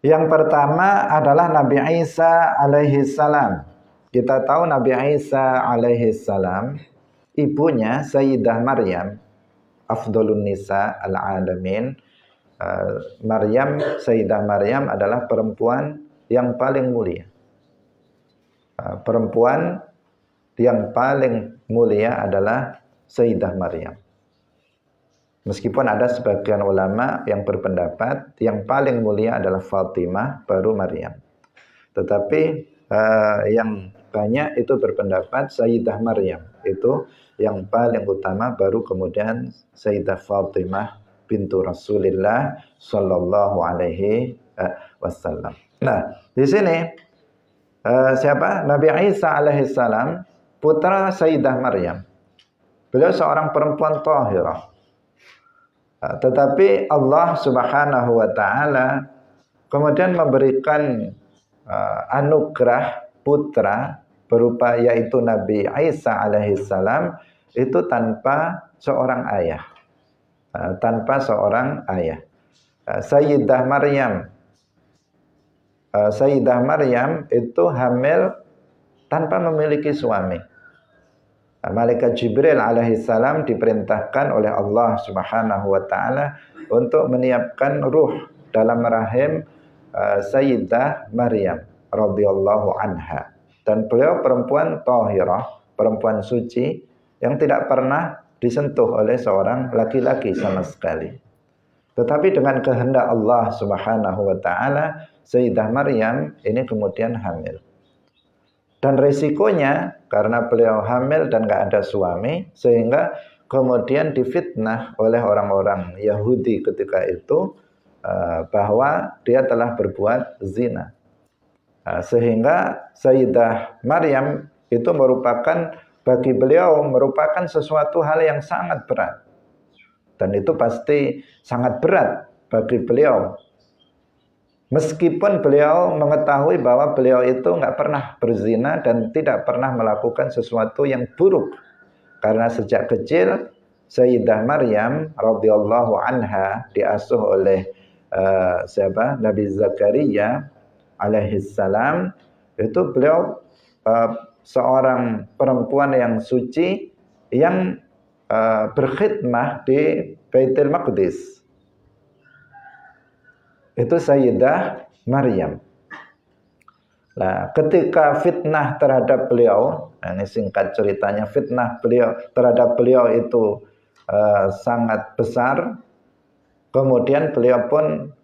Yang pertama adalah Nabi Isa alaihi salam. Kita tahu Nabi Isa alaihi salam, ibunya Sayyidah Maryam, afdhalun nisa al-alamin. Sayyidah Maryam adalah perempuan yang paling mulia. Perempuan yang paling mulia adalah Sayyidah Maryam. Meskipun ada sebagian ulama yang berpendapat yang paling mulia adalah Fatimah, baru Maryam. Tetapi yang banyak itu berpendapat Sayyidah Maryam itu yang paling utama, baru kemudian Sayyidah Fatimah bintu Rasulillah sallallahu alaihi wasallam. Nah, di sini siapa? Nabi Isa alaihi salam, putra Sayyidah Maryam. Beliau seorang perempuan thahirah. Tetapi Allah Subhanahu wa taala kemudian memberikan anugerah putra berupa yaitu Nabi Isa alaihi salam itu tanpa seorang ayah. Tanpa seorang ayah. Sayyidah Maryam itu hamil tanpa memiliki suami. Malaikat Jibril alaihissalam diperintahkan oleh Allah Subhanahu wa taala untuk menyiapkan ruh dalam rahim Sayyidah Maryam radhiyallahu anha. Dan beliau perempuan thahirah, perempuan suci yang tidak pernah disentuh oleh seorang laki-laki sama sekali. Tetapi dengan kehendak Allah Subhanahu wa taala, Sayyidah Maryam ini kemudian hamil. Dan resikonya karena beliau hamil dan gak ada suami, sehingga kemudian difitnah oleh orang-orang Yahudi ketika itu bahwa dia telah berbuat zina. Sehingga Sayyidah Maryam itu bagi beliau merupakan sesuatu hal yang sangat berat. Dan itu pasti sangat berat bagi beliau. Meskipun beliau mengetahui bahwa beliau itu nggak pernah berzina dan tidak pernah melakukan sesuatu yang buruk. Karena sejak kecil Sayyidah Maryam radhiyallahu anha diasuh oleh Nabi Zakaria alaihissalam. Itu beliau seorang perempuan yang suci yang berkhidmah di Baitul Maqdis. Itu Sayyidah Maryam. Nah, ketika fitnah terhadap beliau, ini singkat ceritanya, fitnah terhadap beliau itu sangat besar. Kemudian beliau pun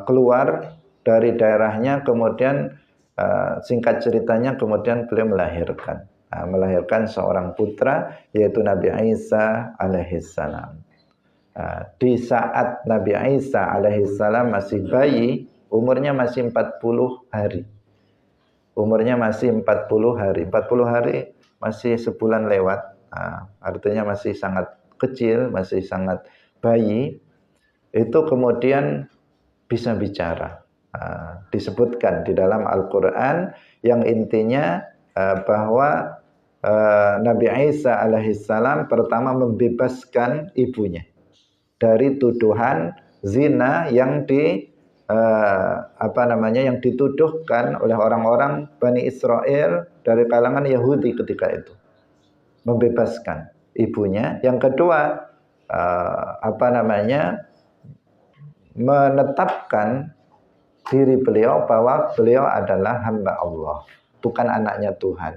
keluar dari daerahnya, kemudian singkat ceritanya kemudian beliau melahirkan seorang putra yaitu Nabi Isa alaihissalam. Di saat Nabi Isa alaihissalam masih bayi, umurnya masih 40 hari. Umurnya masih 40 hari. 40 hari masih sebulan lewat. Artinya masih sangat kecil, masih sangat bayi. Itu kemudian bisa bicara. Disebutkan di dalam Al-Quran yang intinya bahwa Nabi Isa alaihissalam pertama membebaskan ibunya dari tuduhan zina yang yang dituduhkan oleh orang-orang Bani Israel dari kalangan Yahudi ketika itu. Membebaskan ibunya. Yang kedua, menetapkan diri beliau bahwa beliau adalah hamba Allah, bukan anaknya Tuhan.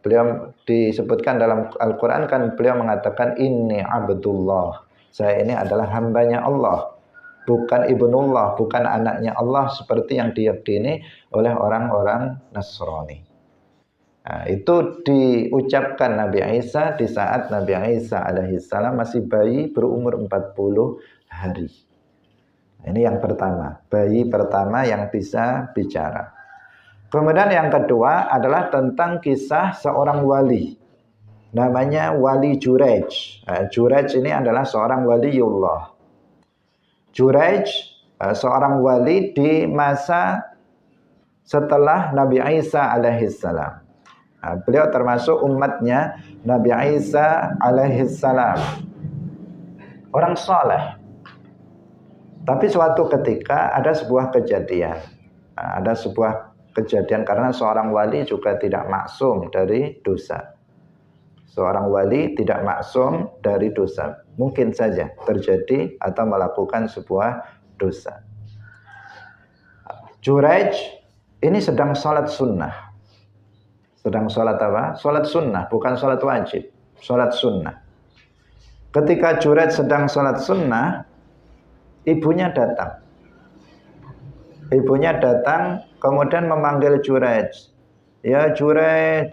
Beliau disebutkan dalam Al-Quran kan beliau mengatakan inni abdullah. Saya ini adalah hambanya Allah, bukan ibnullah, bukan anaknya Allah seperti yang diyakini oleh orang-orang Nasrani. Nah, itu diucapkan Nabi Isa di saat Nabi Isa alaihissalam masih bayi berumur 40 hari. Ini yang pertama, bayi pertama yang bisa bicara. Kemudian yang kedua adalah tentang kisah seorang wali. Namanya Wali Juraij. Juraij ini adalah seorang waliullah. Juraij seorang wali di masa setelah Nabi Isa alaihissalam. Beliau termasuk umatnya Nabi Isa alaihissalam, orang soleh. Tapi suatu ketika ada sebuah kejadian. Ada sebuah kejadian karena seorang wali juga tidak maksum dari dosa. Seorang wali tidak maksum dari dosa. Mungkin saja terjadi atau melakukan sebuah dosa. Juraij ini sedang sholat sunnah. Sedang sholat apa? Sholat sunnah, bukan sholat wajib. Sholat sunnah. Ketika Juraij sedang sholat sunnah, ibunya datang. Ibunya datang, kemudian memanggil Juraij. Ya Juraij,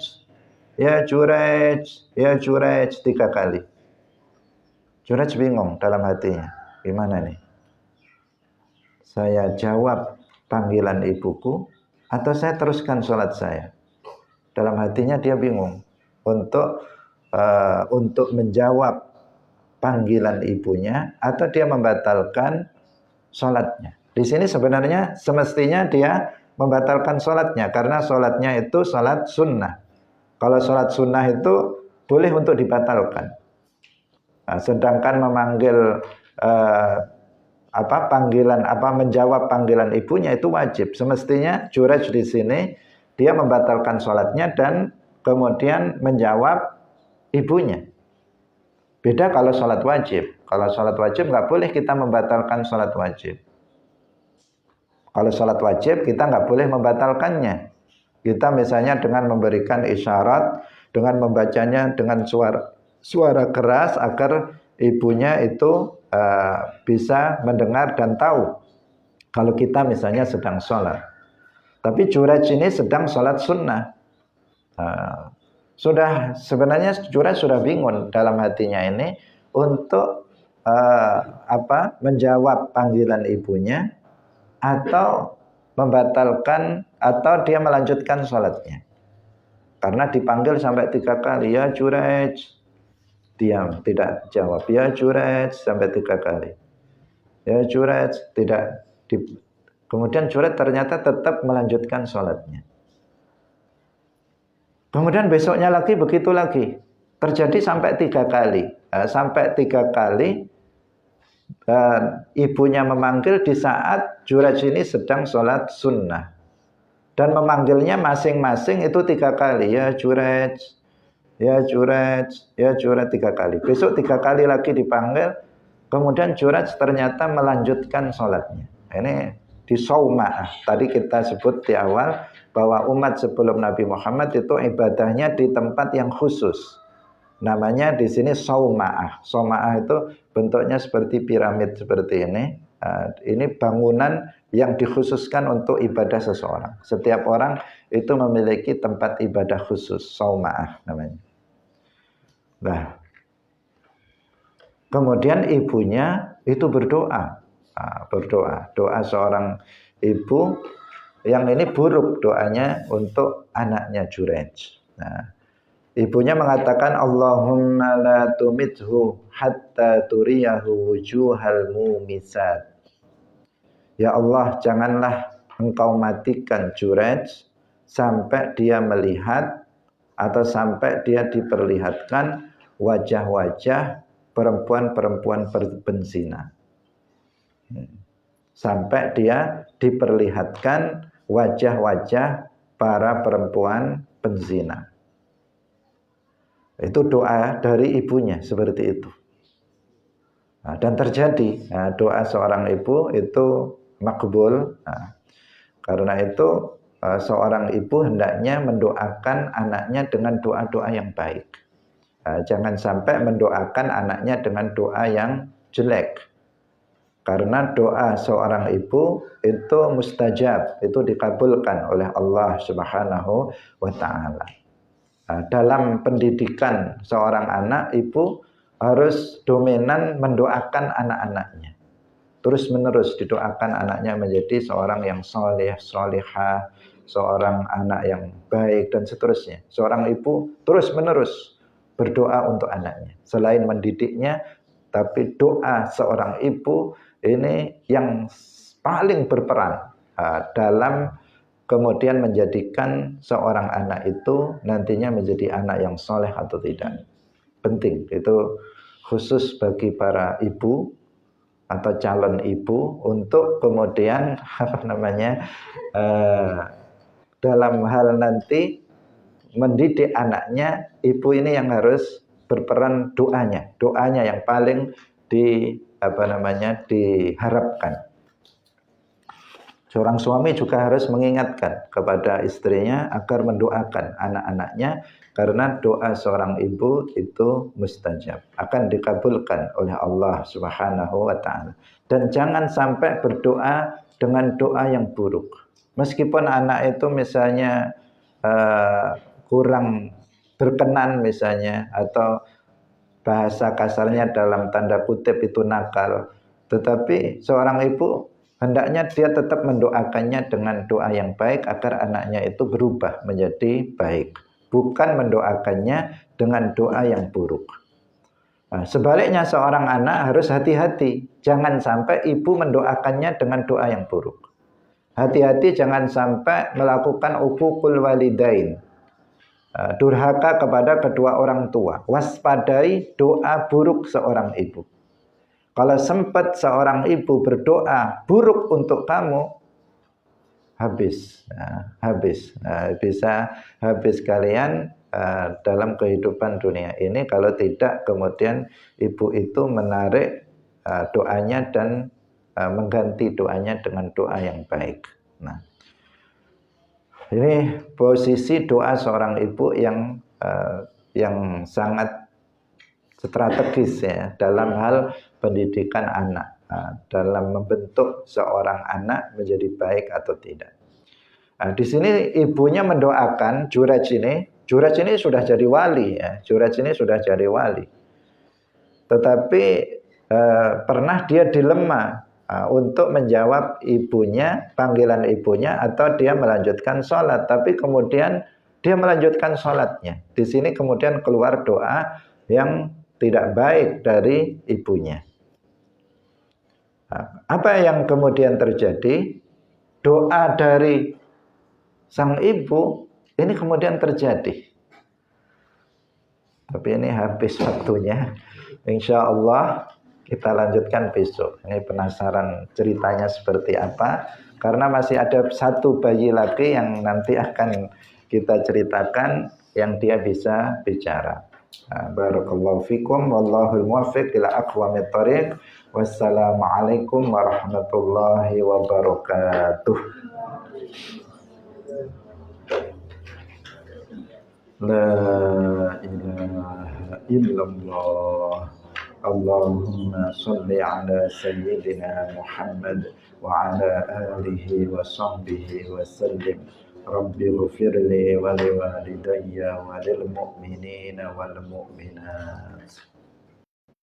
ya Juraij, ya Juraij 3 kali. Juraij bingung dalam hatinya. Gimana nih? Saya jawab panggilan ibuku atau saya teruskan sholat saya? Dalam hatinya dia bingung untuk menjawab panggilan ibunya atau dia membatalkan sholatnya. Di sini sebenarnya semestinya dia membatalkan sholatnya karena sholatnya itu sholat sunnah. Kalau sholat sunnah itu boleh untuk dibatalkan. Sedangkan memanggil menjawab panggilan ibunya itu wajib. Semestinya Juraij di sini dia membatalkan sholatnya dan kemudian menjawab ibunya. Beda kalau sholat wajib. Kalau sholat wajib nggak boleh kita membatalkan sholat wajib. Kalau sholat wajib kita nggak boleh membatalkannya. Kita misalnya dengan memberikan isyarat, dengan membacanya dengan suara keras agar ibunya itu bisa mendengar dan tahu kalau kita misalnya sedang sholat. Tapi Juraij ini sedang sholat sunnah. Sebenarnya Juraij sudah bingung dalam hatinya ini untuk menjawab panggilan ibunya atau membatalkan atau dia melanjutkan sholatnya. Karena dipanggil sampai 3 kali, ya Juraij, diam, tidak jawab. Ya Juraij sampai 3 kali. Ya Juraij, tidak. Kemudian Juraij ternyata tetap melanjutkan sholatnya. Kemudian besoknya lagi begitu lagi. Terjadi sampai 3 kali. Sampai 3 kali ibunya memanggil di saat Juraij ini sedang sholat sunnah. Dan memanggilnya masing-masing itu 3 kali. Ya Juraij, ya Juraij, ya Juraij 3 kali. Besok 3 kali lagi dipanggil. Kemudian Juraij ternyata melanjutkan sholatnya. Ini di Sauma'ah. Tadi kita sebut di awal bahwa umat sebelum Nabi Muhammad itu ibadahnya di tempat yang khusus. Namanya di sini Sauma'ah. Sauma'ah itu bentuknya seperti piramid seperti ini. Ini bangunan yang dikhususkan untuk ibadah seseorang. Setiap orang itu memiliki tempat ibadah khusus, Sauma'ah namanya. Nah, kemudian ibunya itu berdoa. Doa seorang ibu yang ini buruk doanya untuk anaknya Juraij. Nah, ibunya mengatakan Allahumma la tumithu hatta turiyahu wujuhal mumisat. Ya Allah, janganlah engkau matikan Juraij sampai dia melihat atau sampai dia diperlihatkan wajah-wajah perempuan-perempuan berzina. Sampai dia diperlihatkan wajah-wajah para perempuan penzina. Itu doa dari ibunya seperti itu. Dan terjadi doa seorang ibu itu makbul. Karena itu seorang ibu hendaknya mendoakan anaknya dengan doa-doa yang baik. Jangan sampai mendoakan anaknya dengan doa yang jelek. Karena doa seorang ibu itu mustajab, itu dikabulkan oleh Allah Subhanahu wa ta'ala. Dalam pendidikan seorang anak, ibu harus dominan mendoakan anak-anaknya. Terus menerus didoakan anaknya menjadi seorang yang soleh, solehah, seorang anak yang baik dan seterusnya. Seorang ibu terus menerus berdoa untuk anaknya. Selain mendidiknya, tapi doa seorang ibu ini yang paling berperan dalam kemudian menjadikan seorang anak itu nantinya menjadi anak yang soleh atau tidak. Penting, itu khusus bagi para ibu atau calon ibu untuk kemudian dalam hal nanti mendidik anaknya, ibu ini yang harus berperan doanya yang paling diharapkan. Seorang suami juga harus mengingatkan kepada istrinya agar mendoakan anak-anaknya, karena doa seorang ibu itu mustajab, akan dikabulkan oleh Allah Subhanahu wa taala. Dan jangan sampai berdoa dengan doa yang buruk. Meskipun anak itu misalnya kurang berkenan misalnya, atau bahasa kasarnya dalam tanda kutip itu nakal, tetapi seorang ibu hendaknya dia tetap mendoakannya dengan doa yang baik agar anaknya itu berubah menjadi baik, bukan mendoakannya dengan doa yang buruk. Nah, sebaliknya seorang anak harus hati-hati, jangan sampai ibu mendoakannya dengan doa yang buruk. Hati-hati jangan sampai melakukan uququl walidain, durhaka kepada kedua orang tua. Waspadai doa buruk seorang ibu. Kalau sempat seorang ibu berdoa buruk untuk kamu, habis. Bisa habis kalian dalam kehidupan dunia ini kalau tidak kemudian ibu itu menarik doanya dan mengganti doanya dengan doa yang baik. Nah, ini posisi doa seorang ibu yang sangat strategis ya dalam hal pendidikan anak, dalam membentuk seorang anak menjadi baik atau tidak. Nah, di sini ibunya mendoakan Juraj ini sudah jadi wali ya, Juraj ini sudah jadi wali. Tetapi pernah dia dilema untuk menjawab ibunya, panggilan ibunya, atau dia melanjutkan sholat. Tapi kemudian dia melanjutkan sholatnya. Di sini kemudian keluar doa yang tidak baik dari ibunya. Apa yang kemudian terjadi? Doa dari sang ibu ini kemudian terjadi. Tapi ini habis waktunya. Insya Allah kita lanjutkan besok. Ini penasaran ceritanya seperti apa? Karena masih ada satu bayi lagi yang nanti akan kita ceritakan, yang dia bisa bicara. Barakallahu fikum wallahul muwaffiq ila aqwamit thoriq. Wassalamualaikum warahmatullahi wabarakatuh. La ilaha illallah. Allahumma salli ala sayyidina Muhammad wa ala alihi wa sahbihi wa sallim. Rabbi ghfirli wa liwalidayya wa lil mu'minina wal mu'minat.